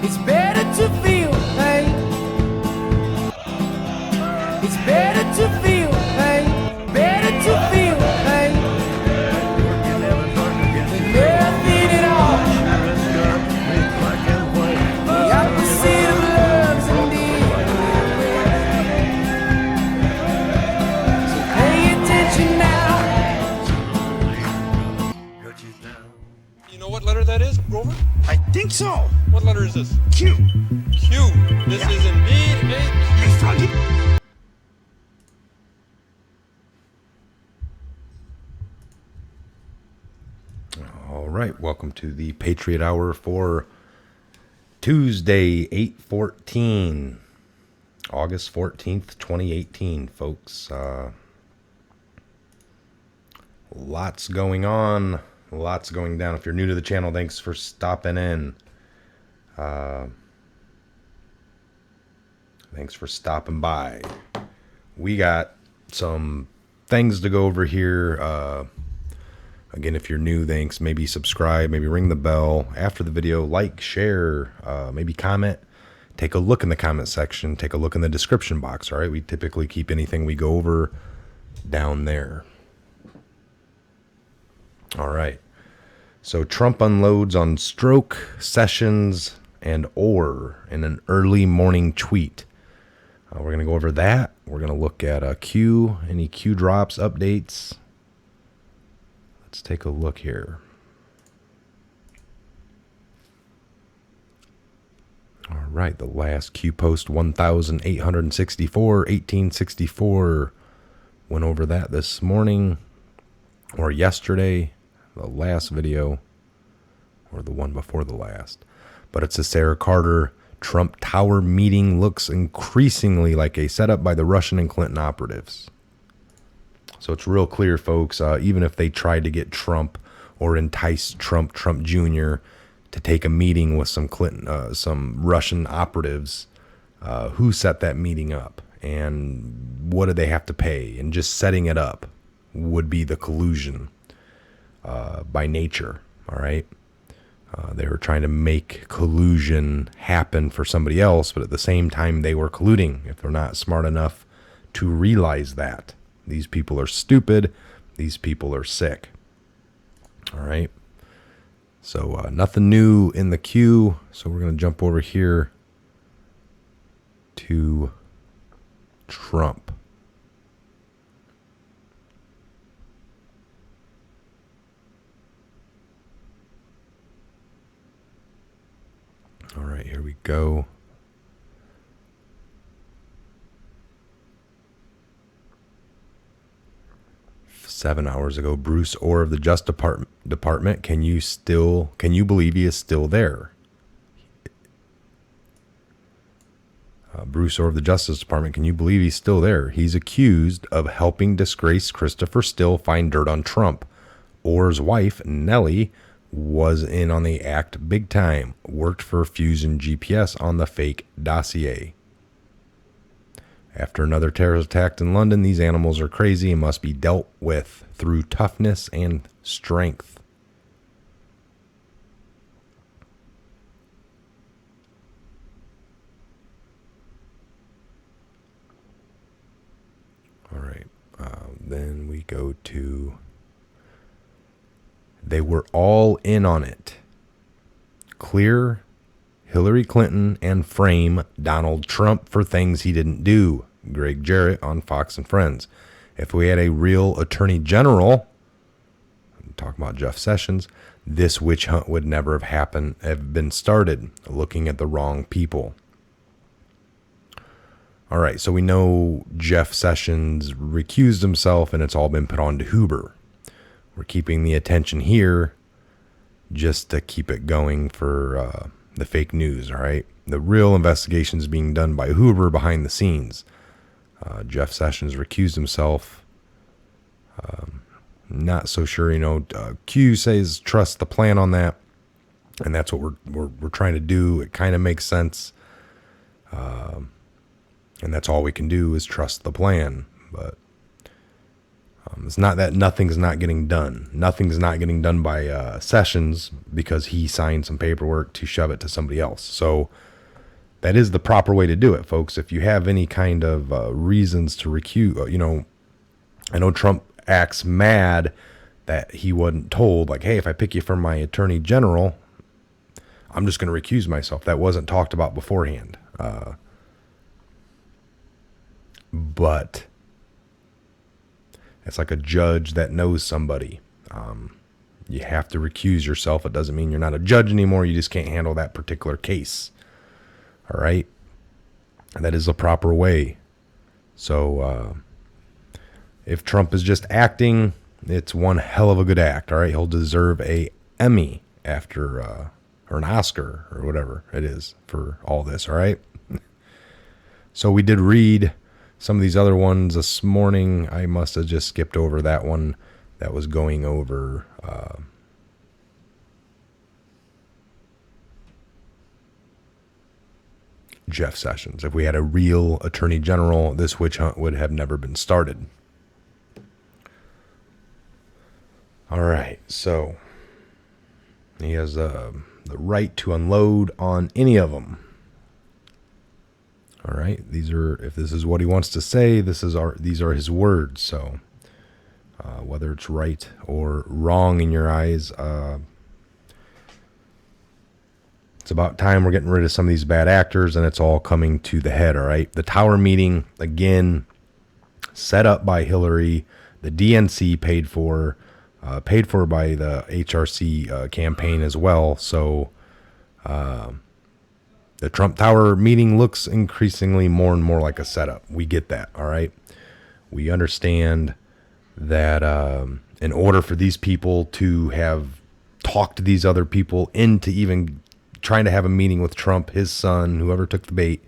It's better to feel pain. It's better to feel pain. Better to feel pain than nothing at all. The opposite of love's indeed. So pay attention now. You know what letter that is, Grover? I think so. What letter is this? Q. Q. This is indeed a Hey, Q. Froggy. All right, welcome to the Patriot Hour for Tuesday, 8/14, August 14th, 2018, folks. Lots going on, lots going down. If you're new to the channel, thanks for stopping in. Thanks for stopping by. We got some things to go over here. Again, if you're new, thanks. Maybe subscribe, maybe ring the bell after the video, like, share, maybe comment. Take a look in the comment section. Take a look in the description box, all right? We typically keep anything we go over down there. All right. So Trump unloads on Stroke, Sessions, and Orr in an early morning tweet. We're going to go over that. We're going to look at Q, any Q drops, updates. Let's take a look here. All right, the last Q post, 1,864, 1864. Went over that this morning or yesterday, the last video, or the one before the last. But it's a Sarah Carter Trump Tower meeting looks increasingly like a setup by the Russian and Clinton operatives. So it's real clear, folks, even if they tried to get Trump or entice Trump Jr. to take a meeting with some some Russian operatives, who set that meeting up and what did they have to pay? And just setting it up would be the collusion by nature, all right? They were trying to make collusion happen for somebody else, but at the same time, they were colluding if they're not smart enough to realize that. These people are stupid. These people are sick. All right. So nothing new in the queue. So we're going to jump over here to Trump. All right, here we go. Seven hours ago, Bruce Orr of the Justice Department. Can you believe he is still there? Bruce Orr of the Justice Department. Can you believe he's still there? He's accused of helping disgraced Christopher Steele find dirt on Trump. Orr's wife, Nellie, was in on the act big time, worked for Fusion GPS on the fake dossier. After another terrorist attack in London, these animals are crazy and must be dealt with through toughness and strength. All right, then we go to... They were all in on it. Clear Hillary Clinton and frame Donald Trump for things he didn't do. Greg Jarrett on Fox and Friends. If we had a real attorney general, I'm talking about Jeff Sessions, this witch hunt would never have been started, looking at the wrong people. All right, so we know Jeff Sessions recused himself and it's all been put on to Huber. We're keeping the attention here just to keep it going for the fake news, all right? The real investigation is being done by Huber behind the scenes. Jeff Sessions recused himself. Not so sure, Q says trust the plan on that, and that's what we're trying to do. It kind of makes sense, and that's all we can do is trust the plan. But It's not that nothing's not getting done. Nothing's not getting done by Sessions because he signed some paperwork to shove it to somebody else. So that is the proper way to do it, folks. If you have any kind of reasons to recuse, I know Trump acts mad that he wasn't told, like, hey, if I pick you for my attorney general, I'm just going to recuse myself. That wasn't talked about beforehand. But it's like a judge that knows somebody. You have to recuse yourself. It doesn't mean you're not a judge anymore. You just can't handle that particular case. All right? And that is the proper way. So if Trump is just acting, it's one hell of a good act. All right? He'll deserve a Emmy after, or an Oscar or whatever it is for all this. All right? So we did read some of these other ones this morning. I must have just skipped over that one that was going over Jeff Sessions. If we had a real attorney general, this witch hunt would have never been started. All right, so he has the right to unload on any of them. All right, if this is what he wants to say, these are his words. So whether it's right or wrong in your eyes, it's about time we're getting rid of some of these bad actors, and it's all coming to the head. All right, the Tower meeting, again, set up by Hillary, the DNC paid for by the HRC campaign as well. So the Trump Tower meeting looks increasingly more and more like a setup. We get that, all right? We understand that in order for these people to have talked to these other people into even trying to have a meeting with Trump, his son, whoever took the bait,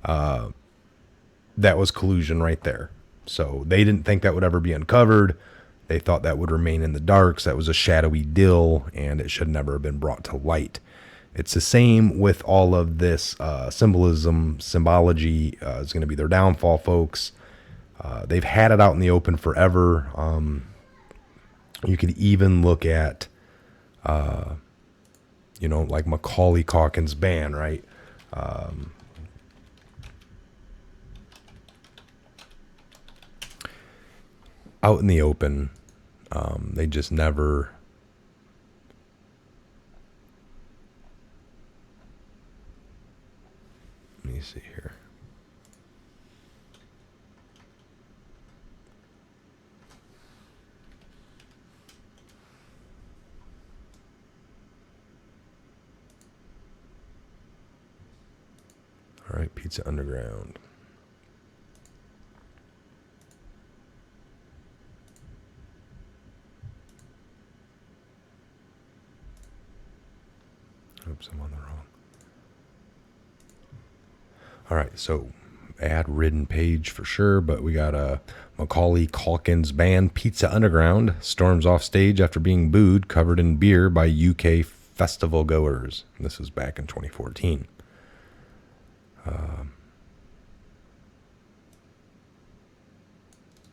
that was collusion right there. So they didn't think that would ever be uncovered. They thought that would remain in the dark. So that was a shadowy deal, and it should never have been brought to light. It's the same with all of this symbology is going to be their downfall, folks. They've had it out in the open forever. You could even look at, like Macaulay Culkin's band, right? Out in the open, they just never... Let me see here. All right, Pizza Underground. Oops, I'm on the wrong. All right, so ad-ridden page for sure, but we got Macaulay Culkin's band Pizza Underground storms off stage after being booed, covered in beer by UK festival goers. This was back in 2014.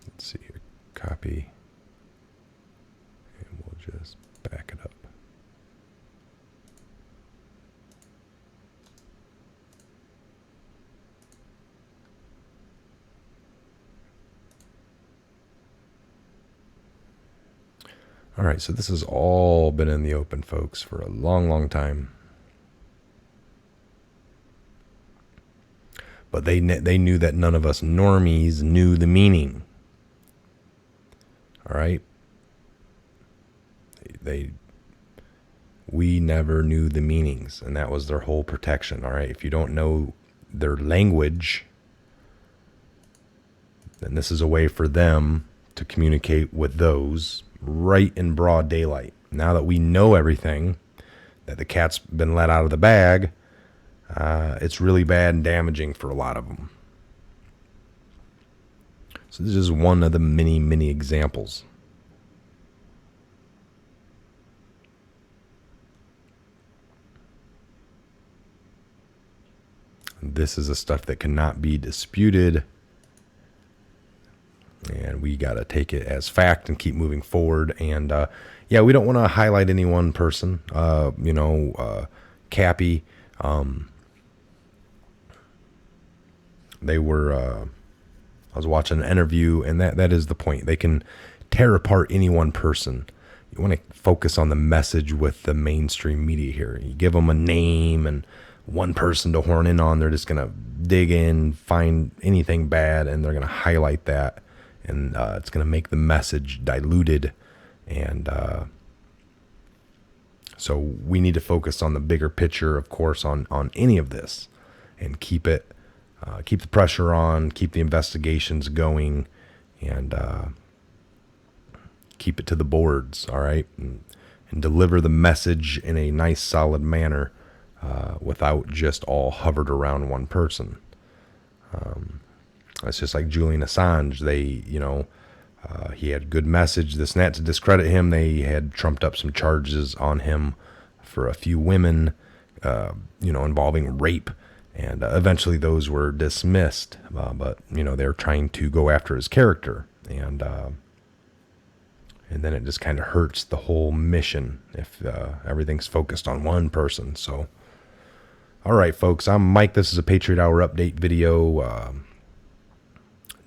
Let's see here, copy, and we'll just back it up. All right, so this has all been in the open, folks, for a long, long time. But they knew that none of us normies knew the meaning. All right? We never knew the meanings, and that was their whole protection. All right? If you don't know their language, then this is a way for them to communicate with those right in broad daylight. Now that we know everything, that the cat's been let out of the bag, it's really bad and damaging for a lot of them. So this is one of the many, many examples. This is the stuff that cannot be disputed. And we got to take it as fact and keep moving forward. And yeah, we don't want to highlight any one person. Cappy, they were, I was watching an interview, and that is the point. They can tear apart any one person. You want to focus on the message with the mainstream media here. You give them a name and one person to horn in on, they're just going to dig in, find anything bad, and they're going to highlight that. And it's going to make the message diluted. And so we need to focus on the bigger picture, of course, on any of this, and keep the pressure on, keep the investigations going, and keep it to the boards, all right? And deliver the message in a nice, solid manner without just all hovered around one person. It's just like Julian Assange. He had good message, this and that, to discredit him. They had trumped up some charges on him for a few women, involving rape. And eventually those were dismissed. But they're trying to go after his character. And then it just kind of hurts the whole mission if everything's focused on one person. So, all right, folks, I'm Mike. This is a Patriot Hour update video.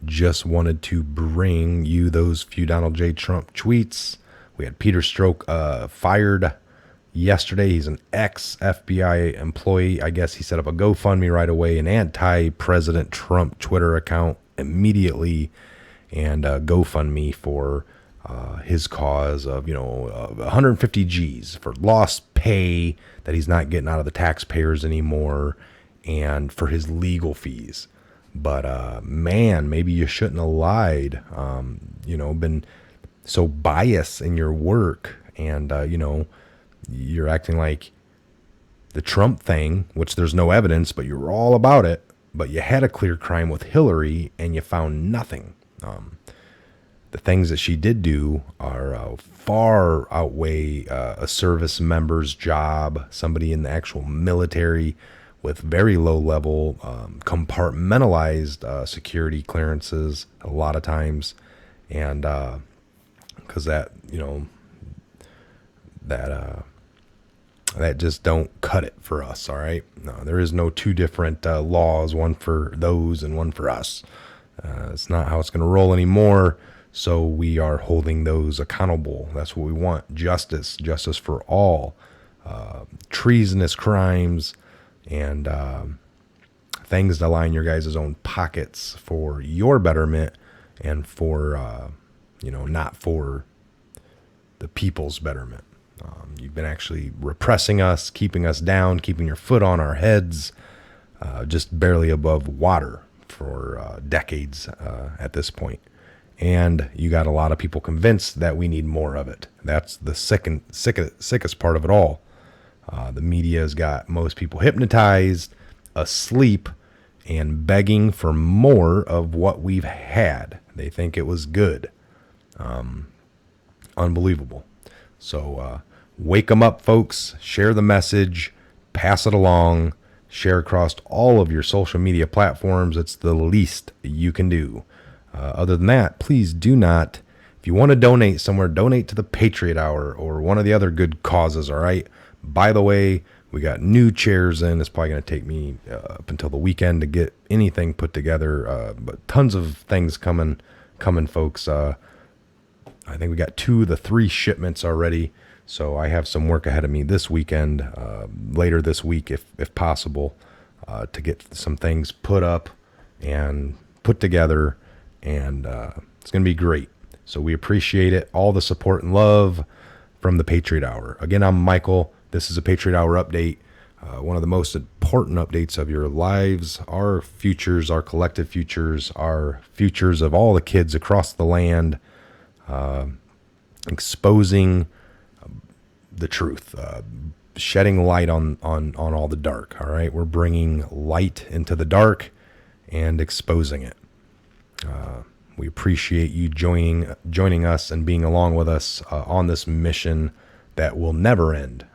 Just wanted to bring you those few Donald J. Trump tweets. We had Peter Strzok fired yesterday. He's an ex-FBI employee. I guess he set up a GoFundMe right away, an anti-President Trump Twitter account immediately, and GoFundMe for his cause of 150 G's for lost pay that he's not getting out of the taxpayers anymore, and for his legal fees. But man, maybe you shouldn't have lied. Been so biased in your work, and you're acting like the Trump thing, which there's no evidence, but you were all about it. But you had a clear crime with Hillary, and you found nothing. The things that she did do are far outweigh a service member's job, somebody in the actual military with very low level, compartmentalized security clearances a lot of times. And because that just don't cut it for us. All right. No, there is no two different laws, one for those and one for us. It's not how it's going to roll anymore. So we are holding those accountable. That's what we want. Justice for all. Treasonous crimes and things to line your guys' own pockets for your betterment and for, not for the people's betterment. You've been actually repressing us, keeping us down, keeping your foot on our heads, just barely above water for decades at this point. And you got a lot of people convinced that we need more of it. That's the sickest part of it all. The media has got most people hypnotized, asleep, and begging for more of what we've had. They think it was good. Unbelievable. So wake them up, folks. Share the message. Pass it along. Share across all of your social media platforms. It's the least you can do. Other than that, please do not, if you want to donate somewhere, donate to the Patriot Hour or one of the other good causes, all right? By the way, we got new chairs in. It's probably going to take me up until the weekend to get anything put together, but tons of things coming, folks. I think we got 2 of the 3 shipments already, so I have some work ahead of me this weekend, later this week if possible, to get some things put up and put together. And it's going to be great. So we appreciate it. All the support and love from the Patriot Hour. Again, I'm Michael. This is a Patriot Hour update. One of the most important updates of your lives, our futures, our collective futures, our futures of all the kids across the land, exposing the truth, shedding light on all the dark. All right. We're bringing light into the dark and exposing it. We appreciate you joining us and being along with us on this mission that will never end.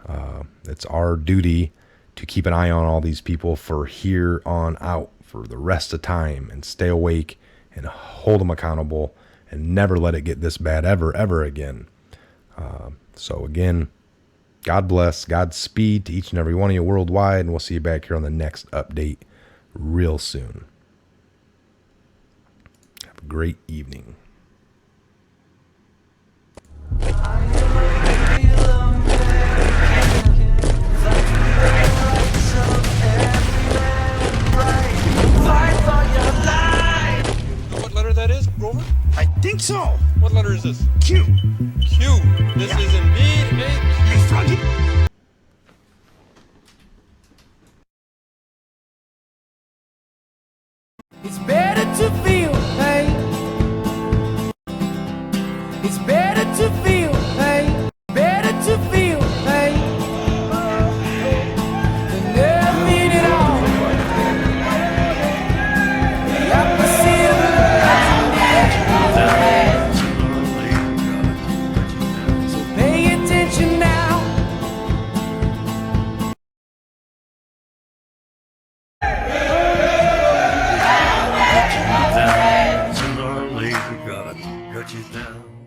It's our duty to keep an eye on all these people for here on out for the rest of time and stay awake and hold them accountable and never let it get this bad ever again. So again, God bless, Godspeed to each and every one of you worldwide, and we'll see you back here on the next update real soon. Have a great evening. That is, Grover? I think so. What letter is this? Q. Q. This is indeed a Q. It's better to feel pain. It's better to feel pain. Better to feel pain than nothing at all. The opposite of love. So pay attention now. Sooner or later, gotta cut you down.